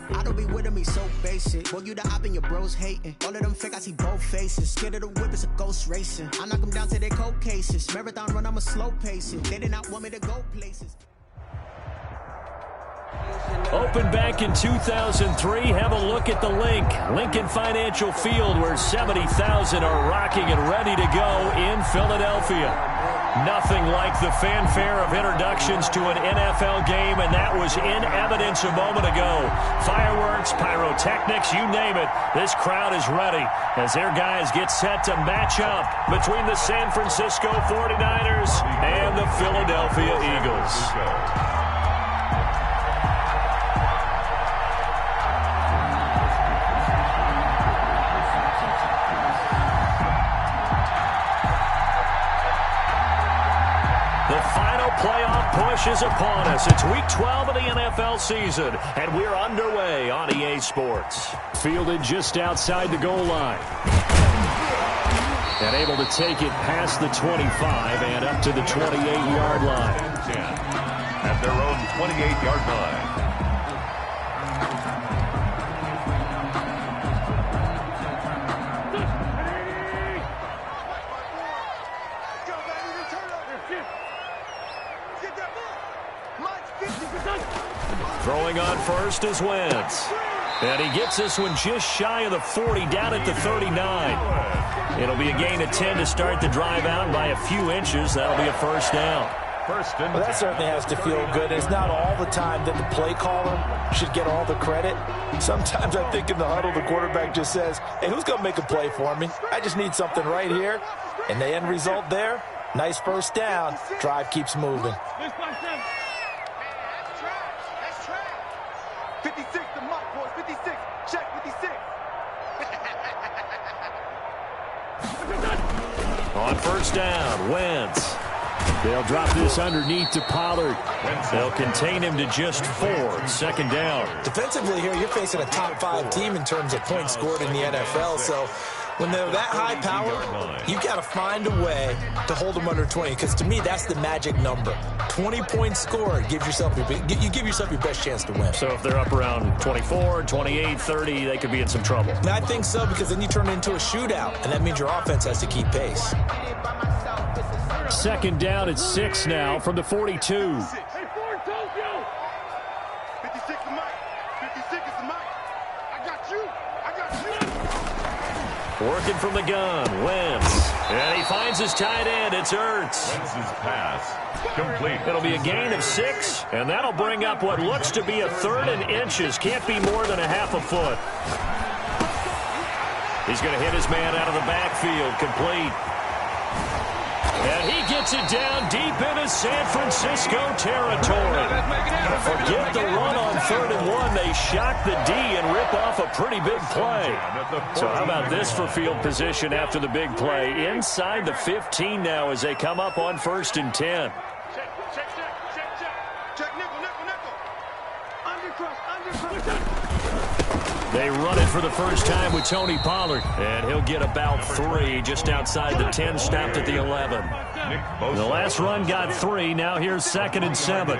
I don't be with him, he's so basic. Boy, you the op and your bros hating. All of them fake, I see both faces. Scared of the whip, it's a ghost racing. I knock them down to their cold cases. Marathon run, I'ma slow pace it. They did not want me to go places. Opened back in 2003. Have a look at the link. Lincoln Financial Field, where 70,000 are rocking and ready to go in Philadelphia. Nothing like the fanfare of introductions to an NFL game, and that was in evidence a moment ago. Fireworks, pyrotechnics, you name it. This crowd is ready as their guys get set to match up between the San Francisco 49ers and the Philadelphia Eagles. Playoff push is upon us. It's week 12 of the NFL season, and we're underway on EA Sports. Fielded just outside the goal line. And able to take it past the 25 and up to the 28-yard line. At their own 28-yard line. Throwing on first is Wentz. And he gets this one just shy of the 40, down at the 39. It'll be a gain of 10 to start the drive out by a few inches. That'll be a first down. Well, that certainly has to feel good. It's not all the time that the play caller should get all the credit. Sometimes I think in the huddle, the quarterback just says, hey, who's going to make a play for me? I just need something right here. And the end result there, nice first down. Drive keeps moving. 56, the mark, boys. 56. Check 56. On first down, Wentz. They'll drop this underneath to Pollard. They'll contain him to just 4. Second down. Defensively here, you're facing a top 5 team in terms of points scored in the NFL. So when they're that high powered, you got to find a way to hold them under 20. Because to me, that's the magic number. 20 points scored, you give yourself your best chance to win. So if they're up around 24, 28, 30, they could be in some trouble. And I think so, because then you turn it into a shootout, and that means your offense has to keep pace. Second down at 6 now from the 42. 56 is Mike. 56 is Mike. I got you. Working from the gun, Wentz. And he finds his tight end. It's Ertz. Wentz's pass complete. It'll be a gain of 6, and that'll bring up what looks to be a 3rd and inches. Can't be more than a half a foot. He's going to hit his man out of the backfield. Complete. And he gets it down deep into San Francisco territory. Forget the run on 3rd and 1. They shock the D and rip off a pretty big play. So how about this for field position after the big play? Inside the 15 now as they come up on 1st and 10. Check, nickel. Undercross. They run it for the first time with Tony Pollard. And he'll get about 3 just outside the 10, stopped at the 11. The last run got 3. Now here's 2nd and 7.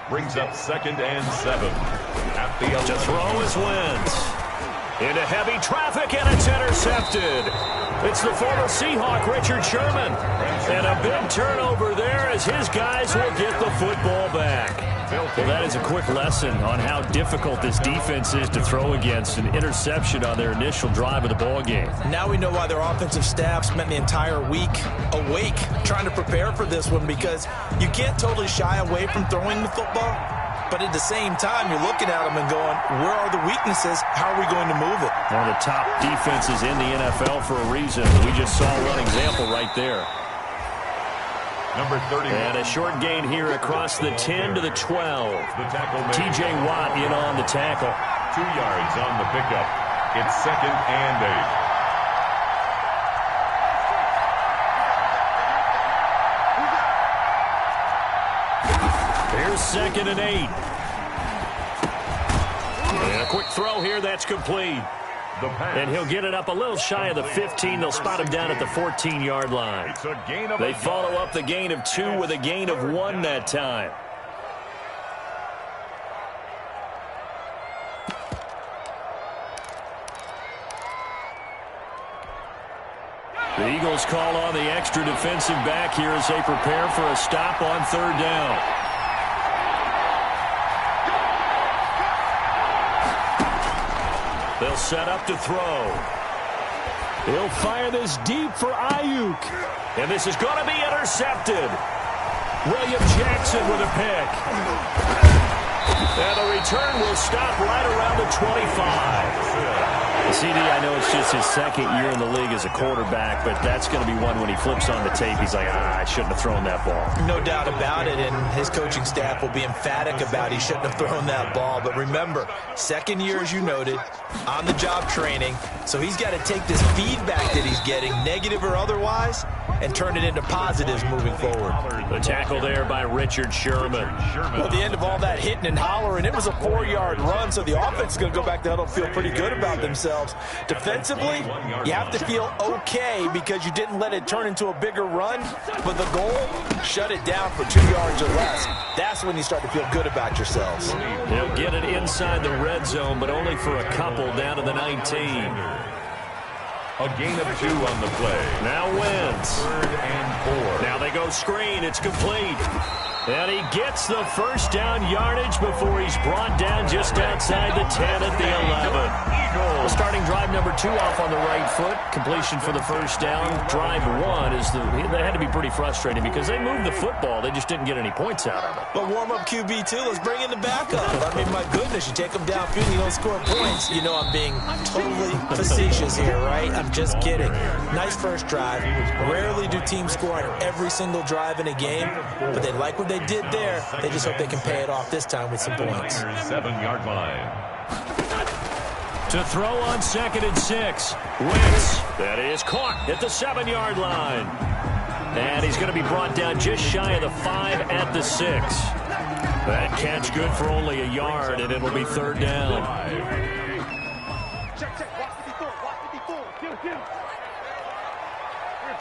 Brings up 2nd and 7. At the 11. To throw is Wentz. Into heavy traffic, and it's intercepted. It's the former Seahawk, Richard Sherman. And a big turnover there as his guys will get the football back. Well, that is a quick lesson on how difficult this defense is to throw against. An interception on their initial drive of the ball game. Now we know why their offensive staff spent the entire week awake trying to prepare for this one, because you can't totally shy away from throwing the football. But at the same time, you're looking at them and going, where are the weaknesses? How are we going to move it? One of the top defenses in the NFL for a reason. We just saw one example right there. Number 30. And a short gain here across the 10 to the 12. T.J. Watt in on the tackle. 2 yards on the pickup. It's 2nd and 8. Here's 2nd and 8. And a quick throw here, that's complete. And he'll get it up a little shy of the 15. They'll spot him down at the 14-yard line. They follow up the gain of 2 with a gain of 1 that time. The Eagles call on the extra defensive back here as they prepare for a stop on third down. They'll set up to throw. He'll fire this deep for Ayuk. And this is going to be intercepted. William Jackson with a pick. And the return will stop right around the 25. CD, I know it's just his second year in the league as a quarterback, but that's going to be one when he flips on the tape. He's like, I shouldn't have thrown that ball. No doubt about it, and his coaching staff will be emphatic about he shouldn't have thrown that ball. But remember, second year, as you noted, on-the-job training, so he's got to take this feedback that he's getting, negative or otherwise, and turn it into positives moving forward. The tackle there by Richard Sherman. Well, at the end of all that hitting and hollering, it was a 4-yard run, so the offense is going to go back to huddle, feel pretty good about themselves. Defensively, you have to feel okay because you didn't let it turn into a bigger run, but the goal, shut it down for 2 yards or less. That's when you start to feel good about yourselves. They'll get it inside the red zone, but only for a couple down to the 19. A gain of 2 on the play. Now wins. 3rd and 4. Now they go screen. It's complete. And he gets the first down yardage before he's brought down just outside the 10 at the 11. Well, starting drive number 2 off on the right foot. Completion for the first down. Drive 1 is they had to be pretty frustrating because they moved the football. They just didn't get any points out of it. But warm-up QB2, let's bring in the backup. I mean, my goodness, you take them downfield and you don't score points. You know I'm being totally facetious here, right? I'm just kidding. Nice first drive. Rarely do teams score on every single drive in a game, but they like what they did there. They just hope they can pay it off this time with some points. 7-yard line. To throw on 2nd and 6. Wentz. That is caught at the 7-yard line. And he's going to be brought down just shy of the 5 at the 6. That catch good for only a yard, and it'll be 3rd down. Check. Watch 54. Get him.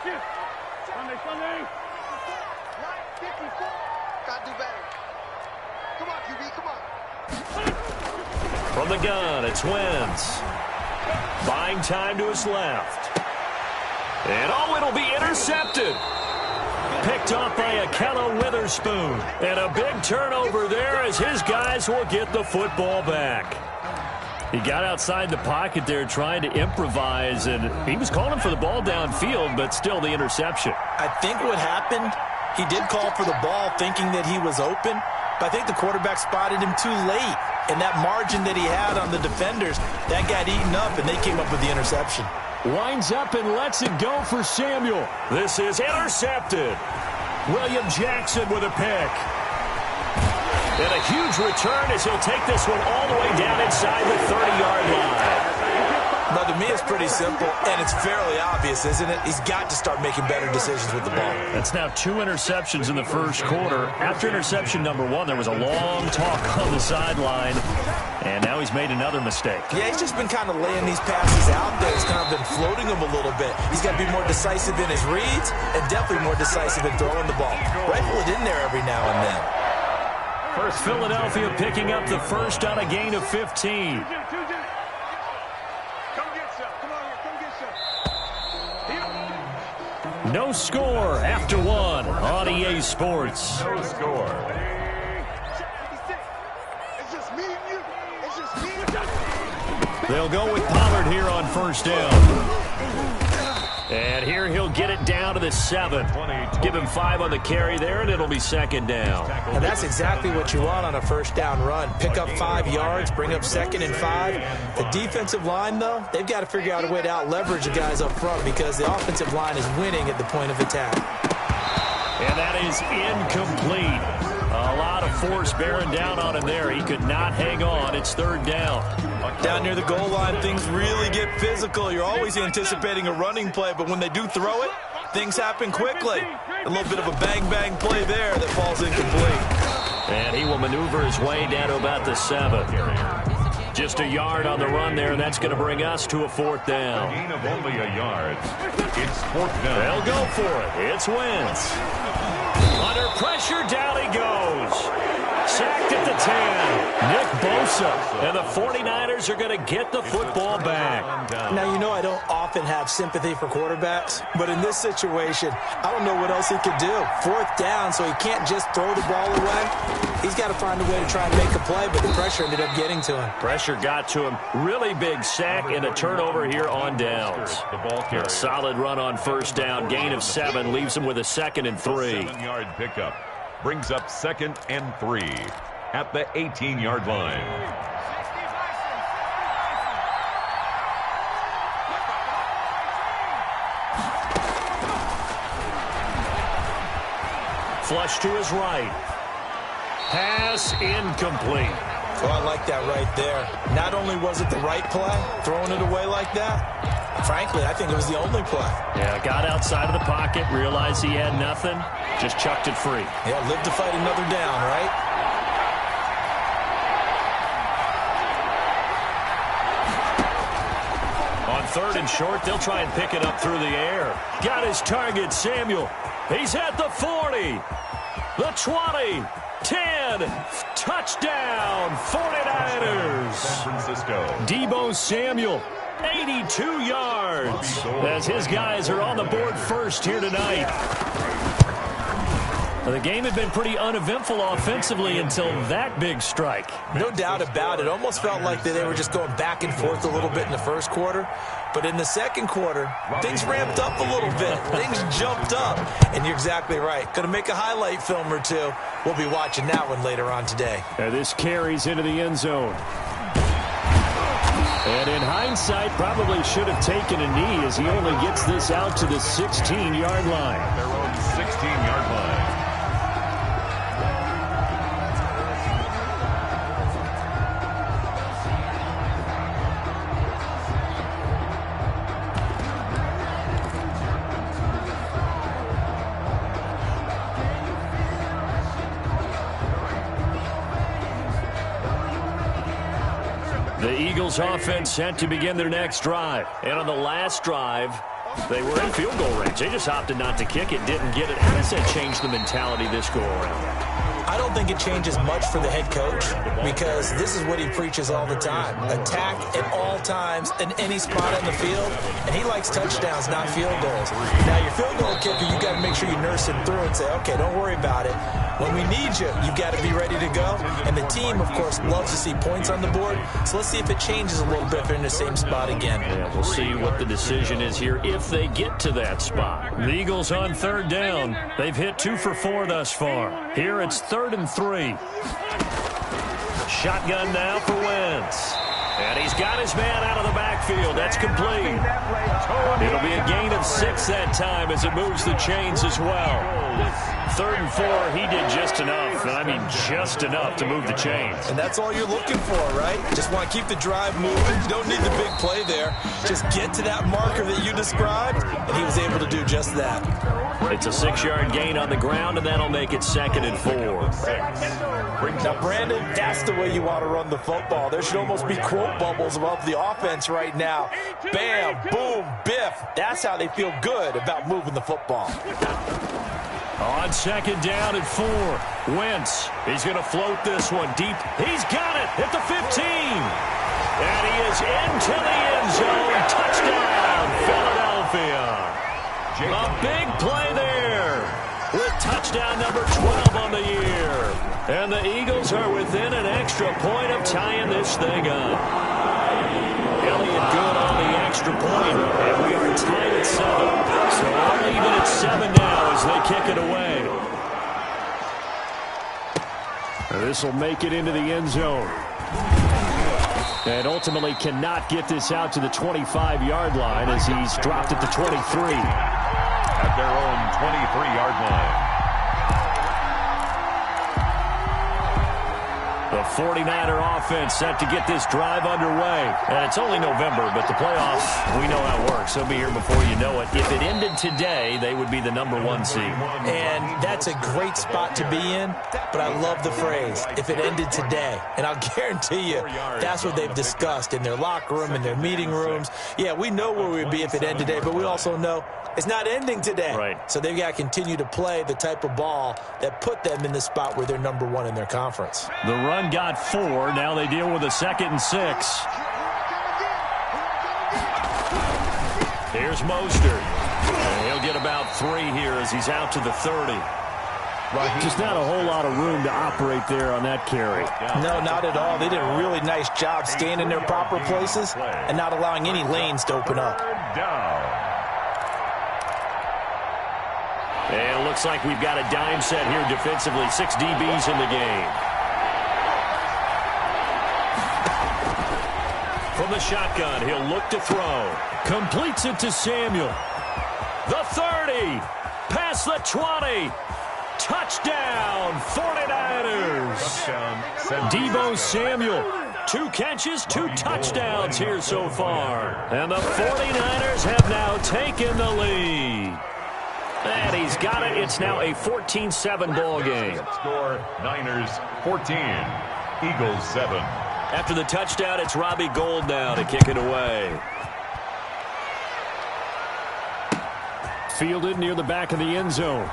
Here. Sunday. Line 54. Gotta do better. Come on, QB, come on. From the gun, it's Wentz. Buying time to his left. And it'll be intercepted. Picked off by Akello Witherspoon. And a big turnover there as his guys will get the football back. He got outside the pocket there trying to improvise, and he was calling for the ball downfield, but still the interception. I think what happened, he did call for the ball thinking that he was open, but I think the quarterback spotted him too late. And that margin that he had on the defenders, that got eaten up, and they came up with the interception. Winds up and lets it go for Samuel. This is intercepted. William Jackson with a pick. And a huge return as he'll take this one all the way down inside the 30-yard line. Now, to me, it's pretty simple, and it's fairly obvious, isn't it? He's got to start making better decisions with the ball. That's now 2 interceptions in the first quarter. After interception number 1, there was a long talk on the sideline, and now he's made another mistake. Yeah, he's just been kind of laying these passes out there. He's kind of been floating them a little bit. He's got to be more decisive in his reads and definitely more decisive in throwing the ball. Rifle it in there every now and then. First, Philadelphia picking up the first on a gain of 15. No score after 1 on EA Sports. No score. It's just me and you. It's just me and you. They'll go with Pollard here on first down. And here he'll get it down to the 7. Give him 5 on the carry there, and it'll be 2nd down. And that's exactly what you want on a first down run. Pick up 5 yards, bring up 2nd and 5. The defensive line, though, they've got to figure out a way to out-leverage the guys up front because the offensive line is winning at the point of attack. And that is incomplete. A lot of force bearing down on him there. He could not hang on. It's 3rd down. Down near the goal line, things really get physical. You're always anticipating a running play, but when they do throw it, things happen quickly. A little bit of a bang-bang play there that falls incomplete. And he will maneuver his way down to about the 7. Just a yard on the run there, and that's going to bring us to a 4th down. Gain of only a yard. It's 4th down. They'll go for it. It's Wentz. Under pressure, down he goes. sacked at the 10. Nick Bosa. And the 49ers are going to get the football back. Now, you know I don't often have sympathy for quarterbacks, but in this situation, I don't know what else he could do. 4th down, so he can't just throw the ball away. He's got to find a way to try and make a play, but the pressure ended up getting to him. Pressure got to him. Really big sack and a turnover here on downs. A solid run on 1st down. Gain of 7 leaves him with a 2nd and 3. 7-yard pickup brings up 2nd and 3 at the 18-yard line. Flush to his right. Pass incomplete. Oh, I like that right there. Not only was it the right play, throwing it away like that, frankly, I think it was the only play. Yeah, got outside of the pocket, realized he had nothing, just chucked it free. Yeah, live to fight another down, right? On 3rd and short, they'll try and pick it up through the air. Got his target, Samuel. He's at the 40, the 20, 10, touchdown, 49ers. San Francisco. Deebo Samuel, 82 yards, as his guys are on the board first here tonight. The game had been pretty uneventful offensively until that big strike. No doubt about it. Almost felt like they were just going back and forth a little bit in the 1st quarter. But in the 2nd quarter, things ramped up a little bit. Things jumped up. And you're exactly right. Going to make a highlight film or two. We'll be watching that one later on today. This carries into the end zone. And in hindsight, probably should have taken a knee as he only gets this out to the 16-yard line. Their own 16-yard line. The Eagles offense set to begin their next drive. And on the last drive, they were in field goal range. They just opted not to kick it, didn't get it. How does that change the mentality this go around? I don't think it changes much for the head coach because this is what he preaches all the time. Attack at all times in any spot on the field, and he likes touchdowns, not field goals. Now, your field goal kicker, you got to make sure you nurse him through and say, okay, don't worry about it. When we need you, you've got to be ready to go. And the team, of course, loves to see points on the board. So let's see if it changes a little bit if they're in the same spot again. Yeah, we'll see what the decision is here if they get to that spot. The Eagles on 3rd down. They've hit 2 for 4 thus far. Here it's 3rd and 3. Shotgun now for Wentz. And he's got his man out of the backfield. That's complete. It'll be a gain of 6 that time as it moves the chains as well. 3rd and 4, he did just enough. And I mean just enough to move the chains. And that's all you're looking for, right? Just want to keep the drive moving. You don't need the big play there. Just get to that marker that you described, and he was able to do just that. It's a 6-yard gain on the ground, and that'll make it 2nd and 4. Now, Brandon, that's the way you want to run the football. There should almost be quote bubbles above the offense right now. Bam, boom, biff. That's how they feel good about moving the football. On 2nd down and 4, Wentz. He's going to float this one deep. He's got it at the 15. And he is into the end zone. Touchdown, Philadelphia. A big play there with touchdown number 12 on the year. And the Eagles are within an extra point of tying this thing up. Elliott good on the extra point, and we are tied at 7. So we're even at 7 now as they kick it away. This will make it into the end zone. And ultimately cannot get this out to the 25-yard line as he's dropped at the 23. At their own 23-yard line. The 49er offense set to get this drive underway. And it's only November, but the playoffs, we know how it works. They'll be here before you know it. If it ended today, they would be the #1 seed. And that's a great spot to be in, but I love the phrase, if it ended today. And I'll guarantee you, that's what they've discussed in their locker room, in their meeting rooms. Yeah, we know where we'd be if it ended today, but we also know it's not ending today. Right. So they've got to continue to play the type of ball that put them in the spot where they're #1 in their conference. The run got 4. Now they deal with a 2nd and 6. Here's Mostert. And he'll get about 3 here as he's out to the 30. Just not a whole lot of room to operate there on that carry. No, not at all. They did a really nice job staying in their proper places and not allowing any lanes to open up. And it looks like we've got a dime set here defensively. 6 DBs in the game. From the shotgun, he'll look to throw. Completes it to Samuel. The 30. Past the 20. Touchdown, 49ers. Deebo Samuel. 2 catches, 2 touchdowns here so far. And the 49ers have now taken the lead. And he's got it. It's now a 14-7 ball game. Score, Niners 14, Eagles 7. After the touchdown, it's Robbie Gould now to kick it away. Fielded near the back of the end zone.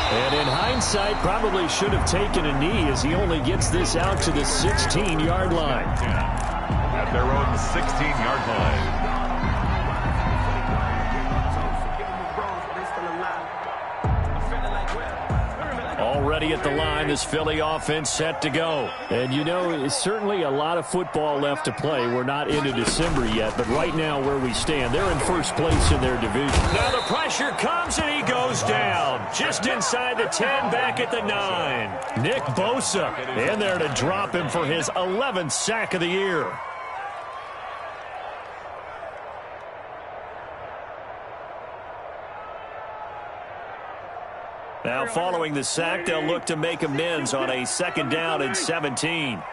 And in hindsight, probably should have taken a knee as he only gets this out to the 16-yard line. At their own 16-yard line. Already at the line, this Philly offense set to go. And, you know, it's certainly a lot of football left to play. We're not into December yet, but right now where we stand, they're in first place in their division. Now the pressure comes, and he goes down. Just inside the 10, back at the 9. Nick Bosa in there to drop him for his 11th sack of the year. Now, following the sack, they'll look to make amends on a 2nd down and 17.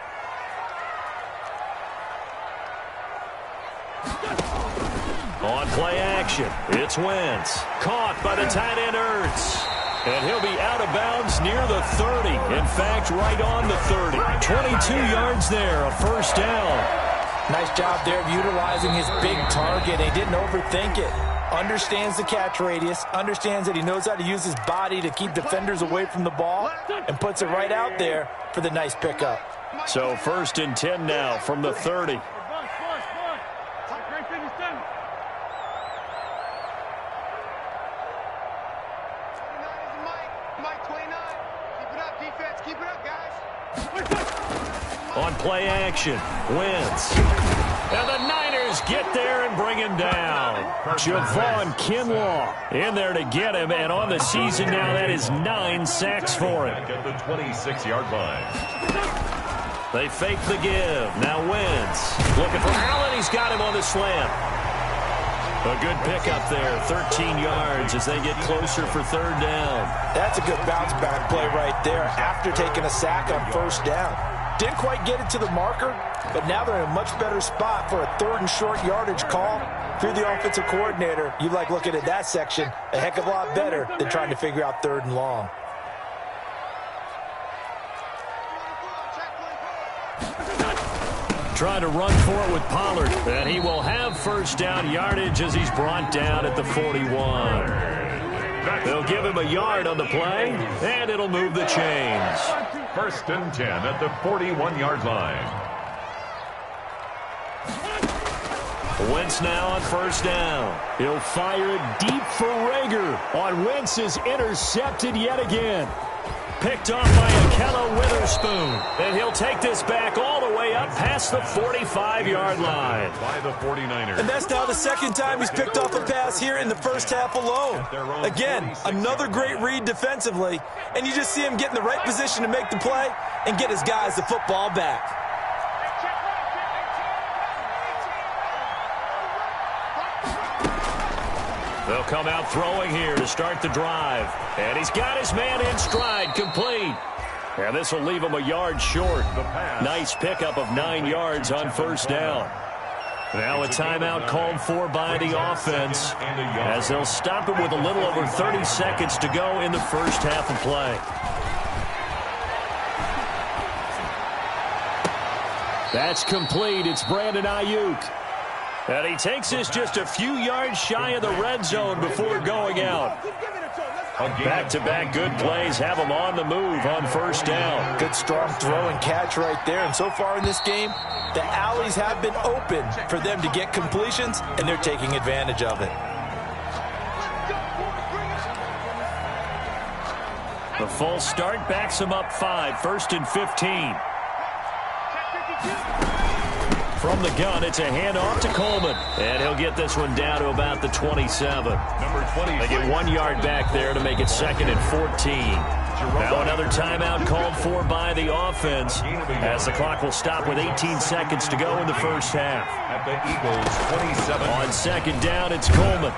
On play action, it's Wentz. Caught by the tight end Ertz. And he'll be out of bounds near the 30. In fact, right on the 30. 22 yards there, a 1st down. Nice job there of utilizing his big target. He didn't overthink it. Understands the catch radius, understands that he knows how to use his body to keep defenders away from the ball, and puts it right out there for the nice pickup. So 1st and 10 now from the 30. On play action, Wentz. And the Niners get there and bring him down. Javon Kinlaw in there to get him, and on the season now, that is 9 sacks for him. At the 26-yard line. They fake the give. Now Wentz looking for Allen. He's got him on the slant. A good pickup there, 13 yards as they get closer for 3rd down. That's a good bounce-back play right there after taking a sack on 1st down. Didn't quite get it to the marker, but now they're in a much better spot for a 3rd and short yardage call. Through the offensive coordinator, you like looking at that section a heck of a lot better than trying to figure out 3rd and long. Trying to run for it with Pollard, and he will have 1st down yardage as he's brought down at the 41. They'll give him a yard on the play, and it'll move the chains. 1st and 10 at the 41-yard line. Wentz now on 1st down. He'll fire it deep for Rager. On Wentz is intercepted yet again. Picked off by Akella Witherspoon. And he'll take this back all the way up past the 45-yard line. By the 49ers. And that's now the 2nd time he's picked off a pass here in the 1st half alone. Again, another great read defensively. And you just see him get in the right position to make the play and get his guys the football back. They'll come out throwing here to start the drive. And he's got his man in stride, complete. And this will leave him a yard short. Nice pickup of 9 yards on first down. Now a timeout called for by the offense as they'll stop him with a little over 30 seconds to go in the first half of play. That's complete. It's Brandon Ayuk. And he takes this just a few yards shy of the red zone before going out. Back-to-back good plays have him on the move on first down. Good strong throw and catch right there. And so far in this game, the alleys have been open for them to get completions, and they're taking advantage of it. The false start backs him up 5, 1st and 15. From the gun, it's a handoff to Coleman. And he'll get this one down to about the 27. Number 20. They get 1 yard back there to make it 2nd and 14. Now another timeout called for by the offense as the clock will stop with 18 seconds to go in the first half. At the Eagles, 27. On second down, it's Coleman.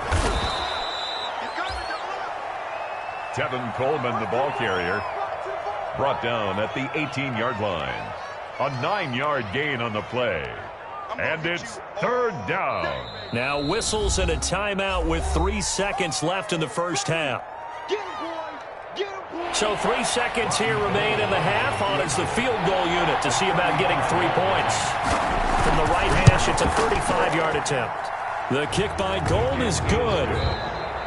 Tevin Coleman, the ball carrier, brought down at the 18-yard line. A 9-yard gain on the play. And it's 3rd down. Now whistles and a timeout with 3 seconds left in the first half. So 3 seconds here remain in the half. On is the field goal unit to see about getting 3 points. From the right hash, it's a 35-yard attempt. The kick by Gold is good.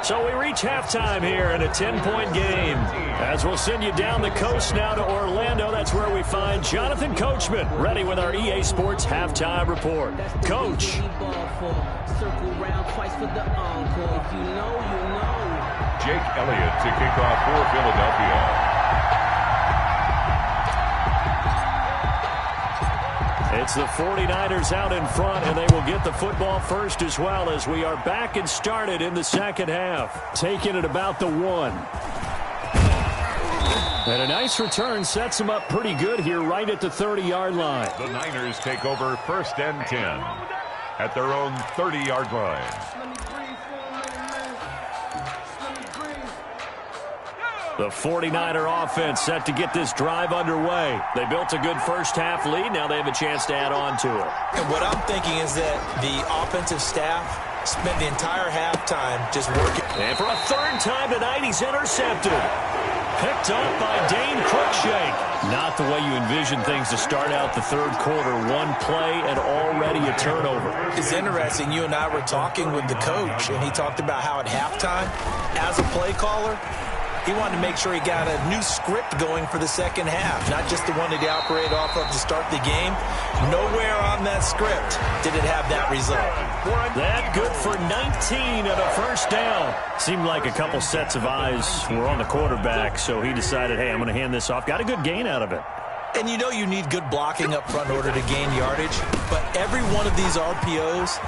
So we reach halftime here in a 10-point game. As we'll send you down the coast now to Orlando, that's where we find Jonathan Coachman, ready with our EA Sports halftime report. Coach. Jake Elliott to kick off for Philadelphia. It's the 49ers out in front, and they will get the football first as well as we are back and started in the second half. Taking it about the 1. And a nice return sets them up pretty good here right at the 30-yard line. The Niners take over 1st and 10 at their own 30-yard line. The 49er offense set to get this drive underway. They built a good first half lead. Now they have a chance to add on to it. And what I'm thinking is that the offensive staff spent the entire halftime just working. And for a 3rd time tonight, he's intercepted. Picked up by Dane Cruikshank. Not the way you envision things to start out the 3rd quarter. 1 play and already a turnover. It's interesting. You and I were talking with the coach, and he talked about how at halftime, as a play caller, he wanted to make sure he got a new script going for the second half, not just the one that he operated off of to start the game. Nowhere on that script did it have that result. That good for 19 and a first down. Seemed like a couple sets of eyes were on the quarterback, so he decided, hey, I'm going to hand this off. Got a good gain out of it. And you know you need good blocking up front in order to gain yardage, but every one of these RPOs,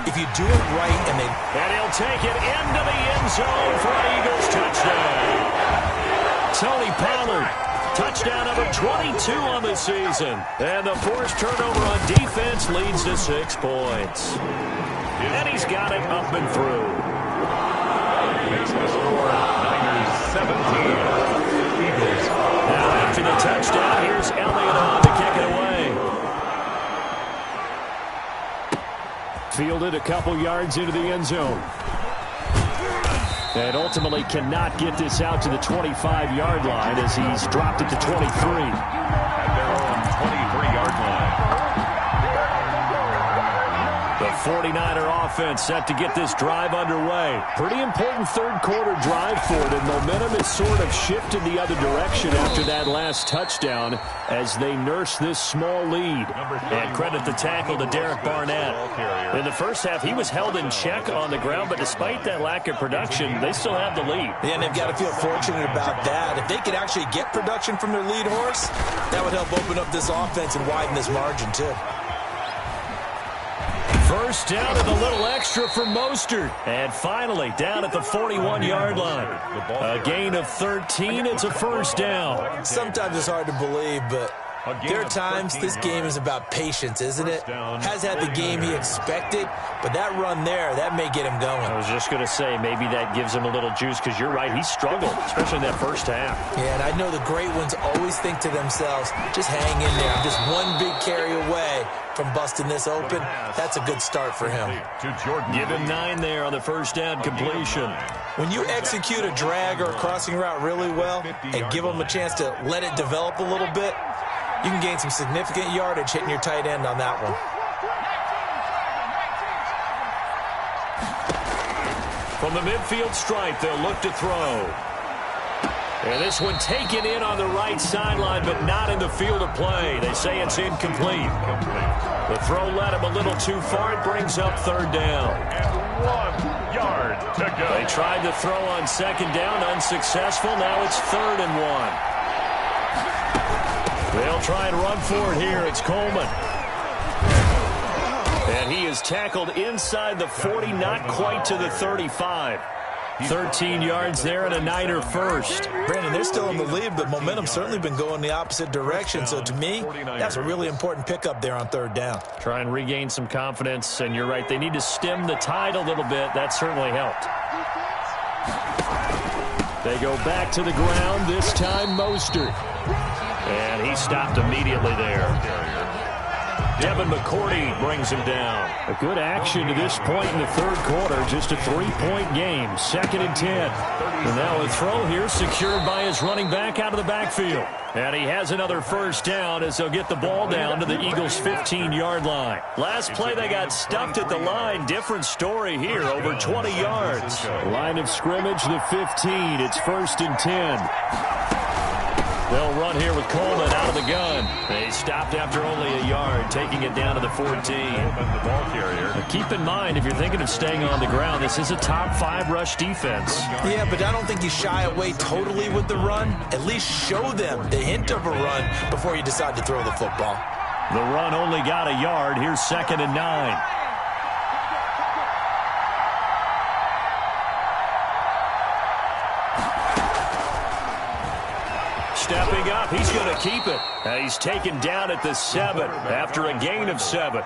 if you do it right and he'll take it into the end zone for an Eagles touchdown. Tony Pollard, touchdown number 22 on the season. And the forced turnover on defense leads to 6 points. And he's got it up and through. Makes the score Niners 17. Eagles. Now after the touchdown, here's Elliott on to kick it away. Fielded a couple yards into the end zone. And ultimately cannot get this out to the 25-yard line as he's dropped it to 23. At their own 23-yard line. The 49er offense set to get this drive underway. Pretty important 3rd quarter drive for it, and momentum has sort of shifted the other direction after that last touchdown as they nurse this small lead. And credit the tackle to Derek Barnett. In the first half, he was held in check on the ground, but despite that lack of production, they still have the lead. and they've got to feel fortunate about that. If they could actually get production from their lead horse, that would help open up this offense and widen this margin too. First down and a little extra for Mostert. And finally, down at the 41-yard line. A gain of 13. It's a first down. Sometimes it's hard to believe, but There are times this game is about patience, isn't it? Has had the game he expected, but that run there, that may get him going. I was just going to say, maybe that gives him a little juice, because you're right, he struggled, especially in that first half. Yeah, and I know the great ones always think to themselves, just hang in there. I'm just one big carry away from busting this open. That's a good start for him. Give him 9 there on the first down completion. When you execute a drag or a crossing route really well and give them a chance to let it develop a little bit, you can gain some significant yardage hitting your tight end on that one. From the midfield stripe, they'll look to throw. And this one taken in on the right sideline, but not in the field of play. They say it's incomplete. The throw led him a little too far. It brings up third down. And 1 yard to go. They tried to throw on second down, unsuccessful. Now it's 3rd and 1. They'll try and run for it here. It's Coleman. And he is tackled inside the 40, not quite to the 35. 13 yards there and a Niner first. Brandon, they're still in the lead, but momentum's certainly been going the opposite direction. So to me, that's a really important pickup there on 3rd down. Try and regain some confidence, and you're right, they need to stem the tide a little bit. That certainly helped. They go back to the ground, this time Mostert. And he stopped immediately there. Devin McCourty brings him down. A good action to this point in the 3rd quarter. Just a 3-point game. 2nd and 10. And now a throw here secured by his running back out of the backfield. And he has another first down as they'll get the ball down to the Eagles' 15-yard line. Last play they got stuffed at the line. Different story here. Over 20 yards. Line of scrimmage, the 15. It's 1st and 10. They'll run here with Coleman out of the gun. They stopped after only a yard, taking it down to the 14. The ball carrier. But keep in mind, if you're thinking of staying on the ground, this is a top 5 rush defense. Yeah, but I don't think you shy away totally with the run. At least show them the hint of a run before you decide to throw the football. The run only got a yard. Here's 2nd and 9. Stepping up, he's going to keep it. And he's taken down at the 7 after a gain of 7.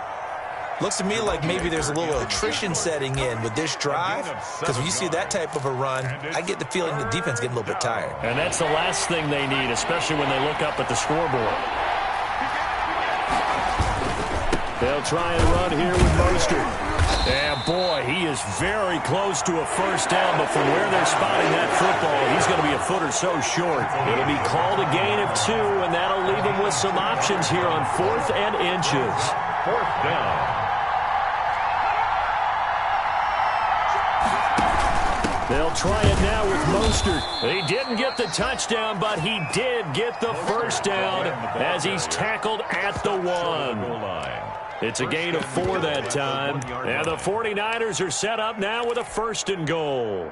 Looks to me like maybe there's a little attrition setting in with this drive, because when you see that type of a run, I get the feeling the defense getting a little bit tired. And that's the last thing they need, especially when they look up at the scoreboard. They'll try and run here with Mostert. And boy, he is very close to a first down, but from where they're spotting that football, he's going to be a foot or so short. It'll be called a gain of 2, and that'll leave him with some options here on 4th and inches. 4th down. They'll try it now with Mostert. He didn't get the touchdown, but he did get the first down as he's tackled at the 1. It's a gain of 4 that time. And the 49ers are set up now with a 1st and goal.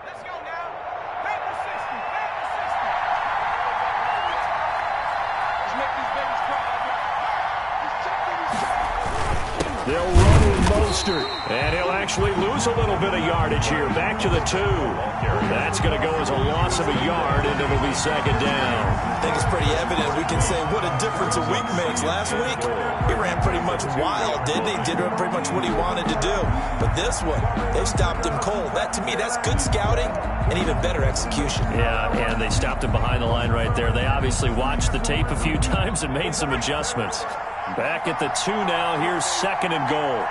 Let's go now. Paper system. Let's make these babies cry. They'll run with Mostert. And he'll actually lose a little bit of yardage here. Back to the 2. That's going to go as a loss of a yard, and it'll be 2nd down. I think it's pretty evident. We can say what a difference a week makes. Last week, he ran pretty much wild, didn't he? Did pretty much what he wanted to do. But this one, they stopped him cold. That, to me, that's good scouting and even better execution. Yeah, and they stopped him behind the line right there. They obviously watched the tape a few times and made some adjustments. Back at the 2 now. Here's 2nd and goal.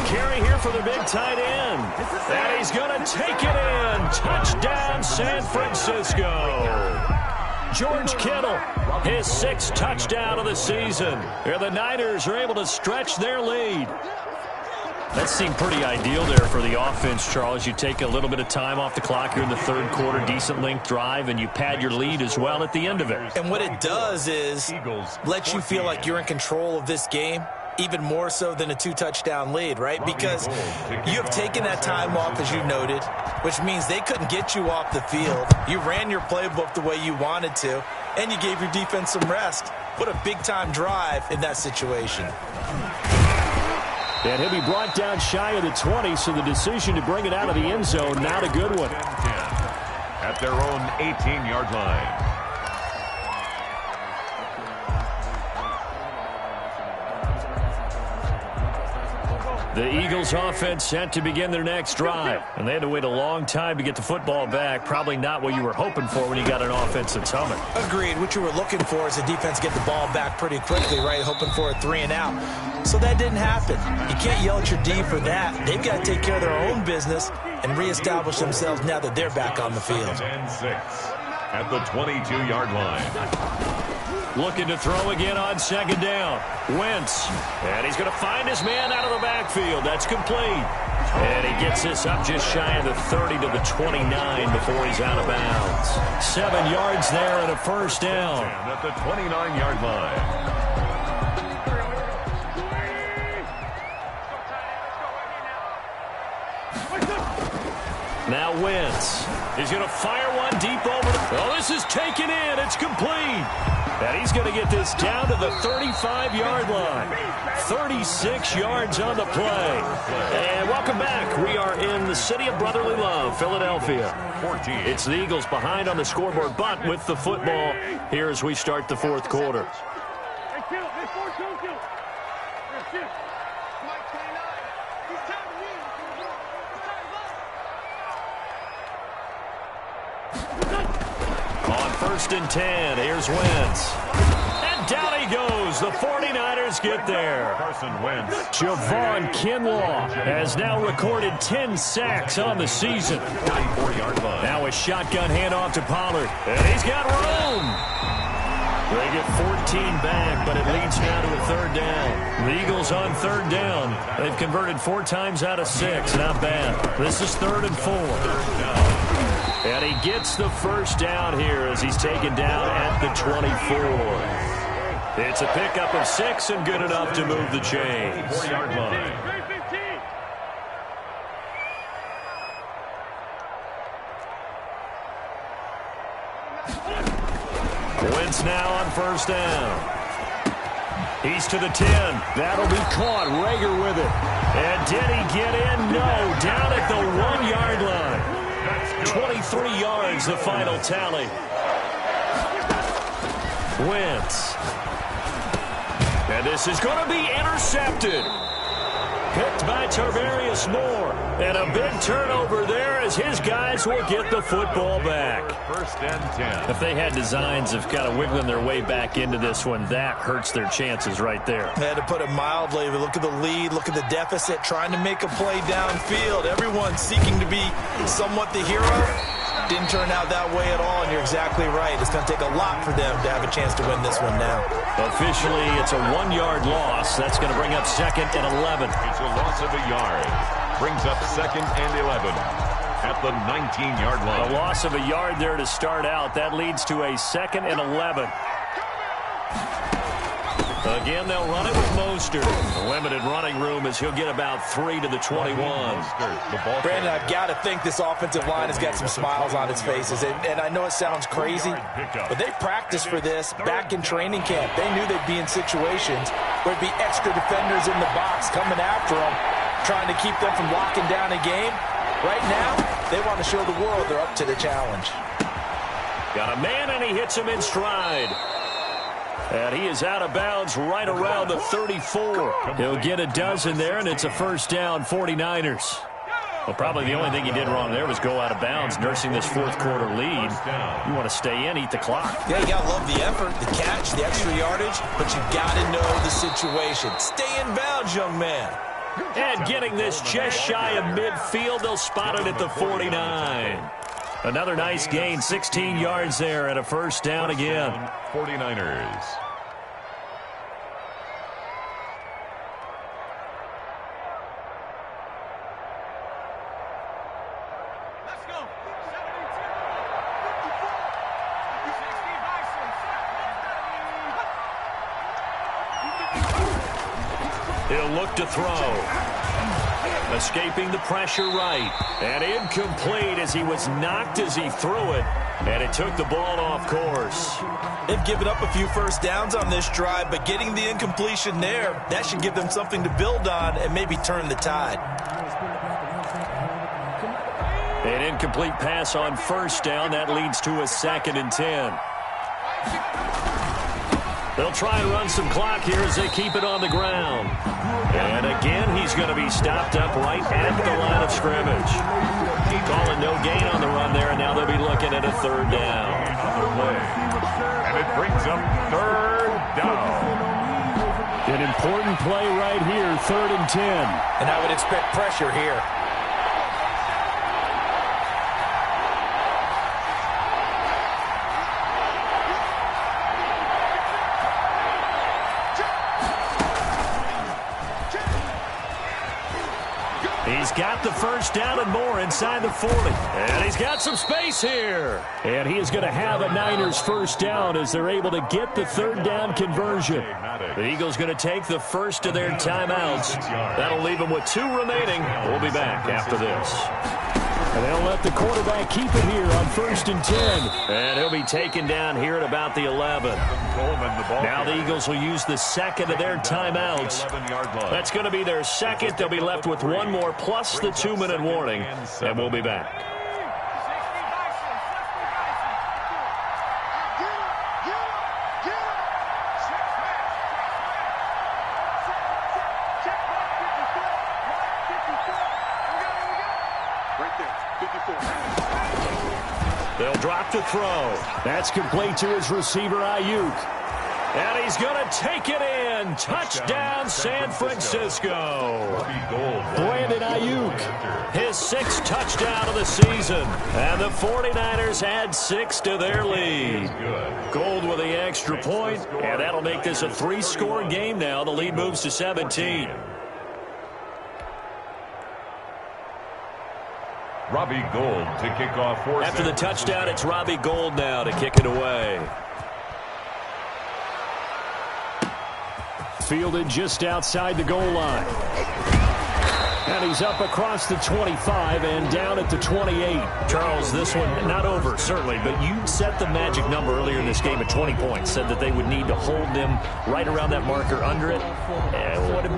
Carry here for the big tight end. And he's going to take it in. Touchdown, San Francisco. George Kittle, his 6th touchdown of the season. And the Niners are able to stretch their lead. That seemed pretty ideal there for the offense, Charles. You take a little bit of time off the clock here in the 3rd quarter, decent length drive, and you pad your lead as well at the end of it. And what it does is let you feel like you're in control of this game, even more so than a 2-touchdown lead, right? Because you have taken that time off, as you noted, which means they couldn't get you off the field. You ran your playbook the way you wanted to, and you gave your defense some rest. Put a big-time drive in that situation. And he'll be brought down shy of the 20, so the decision to bring it out of the end zone, not a good one. At their own 18-yard line. The Eagles offense set to begin their next drive. And they had to wait a long time to get the football back. Probably not what you were hoping for when you got an offense that's humming. Agreed. What you were looking for is the defense get the ball back pretty quickly, right? Hoping for a 3-and-out. So that didn't happen. You can't yell at your D for that. They've got to take care of their own business and reestablish themselves now that they're back on the field. And 6 at the 22-yard line. Looking to throw again on second down. Wentz. And he's going to find his man out of the backfield. That's complete. And he gets this up just shy of the 30 to the 29 before he's out of bounds. 7 yards there and a first down. At the 29-yard line. Now Wentz. He's going to fire one deep over. Oh, this is taken in. It's complete. And he's going to get this down to the 35-yard line. 36 yards on the play. And welcome back. We are in the city of brotherly love, Philadelphia. It's the Eagles behind on the scoreboard, but with the football here as we start the fourth quarter. On 1st and 10, here's Wentz. And down he goes. The 49ers get there. Carson Wentz. Javon Kinlaw has now recorded 10 sacks on the season. 94-yard line. Now a shotgun handoff to Pollard. And he's got room. They get 14 back, but it leads now to a third down. The Eagles on third down. They've converted 4 times out of 6. Not bad. This is 3rd and 4. And he gets the first down here as he's taken down at the 24. It's a pickup of 6 and good enough to move the chains. 4-yard line. Wentz now on first down. He's to the 10. That'll be caught. Rager with it. And did he get in? No. Down at the 1-yard line. 23 yards, the final tally. Wentz. And this is going to be intercepted. Picked by Tarvarius Moore. And a big turnover there as his guys will get the football back. 1st and 10. If they had designs of kind of wiggling their way back into this one, that hurts their chances right there. They had to put it mildly. Look at the lead. Look at the deficit. Trying to make a play downfield. Everyone seeking to be somewhat the hero. Didn't turn out that way at all, and you're exactly right. It's going to take a lot for them to have a chance to win this one now. Officially, it's a 1-yard loss. That's going to bring up 2nd and 11. It's a loss of a yard. Brings up 2nd and 11 at the 19-yard line. A loss of a yard there to start out. That leads to a 2nd and 11. Again, they'll run it with Mostert. The limited running room as he'll get about 3 to the 21. Brandon, I've got to think this offensive line has got some smiles on its faces. And I know it sounds crazy, but they practiced for this back in training camp. They knew they'd be in situations where there'd be extra defenders in the box coming after them, trying to keep them from locking down a game. Right now, they want to show the world they're up to the challenge. Got a man, and he hits him in stride. And he is out of bounds right around the 34. He'll get a dozen there, and it's a first down, 49ers. Well, probably the only thing he did wrong there was go out of bounds, nursing this fourth quarter lead. You want to stay in, eat the clock. Yeah, you got to love the effort, the catch, the extra yardage, but you got to know the situation. Stay in bounds, young man. And getting this just shy of midfield, they'll spot it at the 49. Another nice gain, 16 yards there and a first down again. 49ers. He'll look to throw. Escaping the pressure right. And incomplete as he was knocked as he threw it. And it took the ball off course. They've given up a few first downs on this drive, but getting the incompletion there, that should give them something to build on and maybe turn the tide. An incomplete pass on first down. That leads to a 2nd and 10. They'll try and run some clock here as they keep it on the ground. And again, he's going to be stopped up right at the line of scrimmage. Calling no gain on the run there, and now they'll be looking at a 3rd down. And it brings up 3rd down. An important play right here, 3rd and 10. And I would expect pressure here. He's got the first down and more inside the 40. And he's got some space here. And he is going to have a Niners first down as they're able to get the 3rd down conversion. The Eagles going to take the first of their timeouts. That'll leave them with 2 remaining. We'll be back after this. And they'll let the quarterback keep it here on 1st and 10. And he'll be taken down here at about the 11. Now the Eagles will use the 2nd of their timeouts. That's going to be their 2nd. They'll be left with 1 more plus the 2-minute warning. And we'll be back. They'll drop to throw. That's complete to his receiver, Ayuk. And he's going to take it in. Touchdown, San Francisco. Brandon Ayuk, his 6th touchdown of the season. And the 49ers add 6 to their lead. Gold with the extra point, and that'll make this a 3-score game now. The lead moves to 17. Robbie Gould to kick off for After the touchdown, it's Robbie Gould now to kick it away. Fielded just outside the goal line. And he's up across the 25 and down at the 28. Charles, this one not over, certainly, but you set the magic number earlier in this game at 20 points. Said that they would need to hold them right around that marker under it.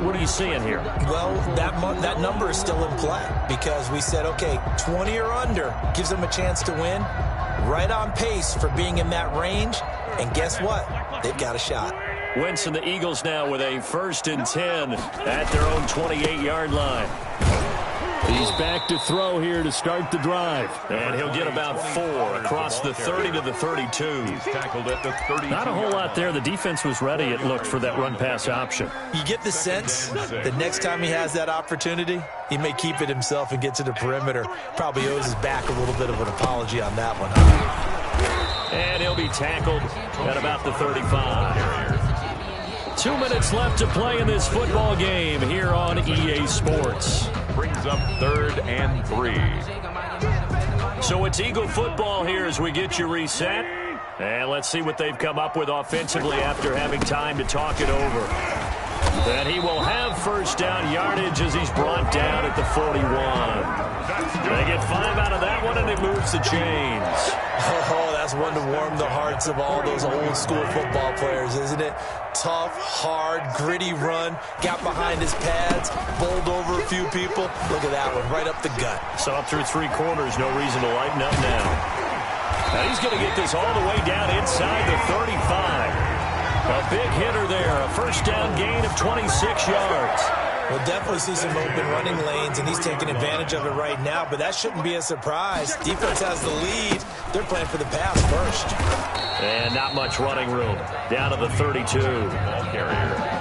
What are you seeing here? Well, that number is still in play because we said, okay, 20 or under gives them a chance to win. Right on pace for being in that range. And guess what? They've got a shot. Wentz and the Eagles now with a 1st and 10 at their own 28-yard line. He's back to throw here to start the drive. And he'll get about 4 across the 30 to the 32. He's tackled at the 32. Not a whole lot there. The defense was ready, it looked, for that run-pass option. You get the sense that next time he has that opportunity, he may keep it himself and get to the perimeter. Probably owes his back a little bit of an apology on that one. And he'll be tackled at about the 35. 2 minutes left to play in this football game here on EA Sports. Brings up 3rd and 3. So it's Eagle football here as we get you reset. And let's see what they've come up with offensively after having time to talk it over. And he will have first down yardage as he's brought down at the 41. They get 5 out of that one, and it moves the chains. Oh, that's one to warm the hearts of all those old school football players, isn't it? Tough, hard, gritty run, got behind his pads, bowled over a few people. Look at that one, right up the gut. So up through 3 quarters, no reason to lighten up now. Now he's going to get this all the way down inside the 35. A big hitter there, a first down gain of 26 yards. We'll definitely see some open running lanes, and he's taking advantage of it right now, but that shouldn't be a surprise. Defense has the lead. They're playing for the pass first. And not much running room. Down to the 32.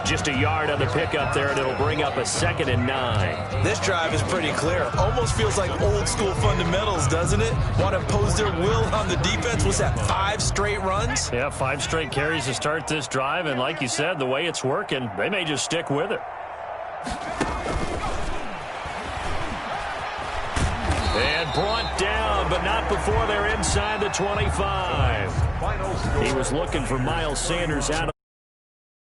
Just a yard on the pickup there, and it'll bring up a 2nd and 9. This drive is pretty clear. Almost feels like old school fundamentals, doesn't it? Want to impose their will on the defense. Was that 5 straight runs? Yeah, 5 straight carries to start this drive, and like you said, the way it's working, they may just stick with it. And brought down, but not before they're inside the 25. He was looking for Miles Sanders out